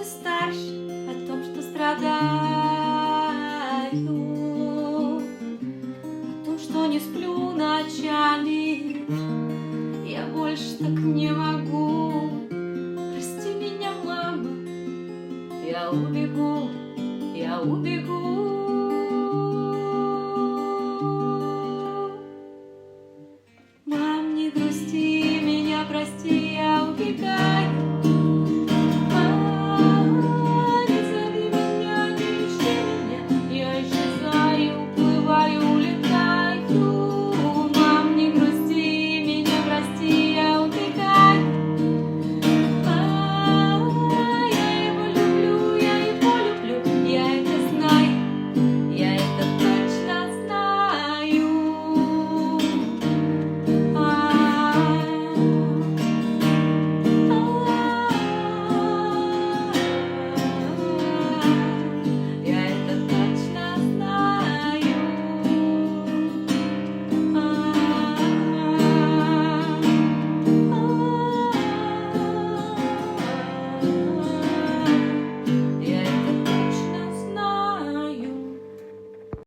ты старше, о том, что страдаю, о том, что не сплю ночами. Я больше так не могу. Прости меня, мама, я убегу, я убегу.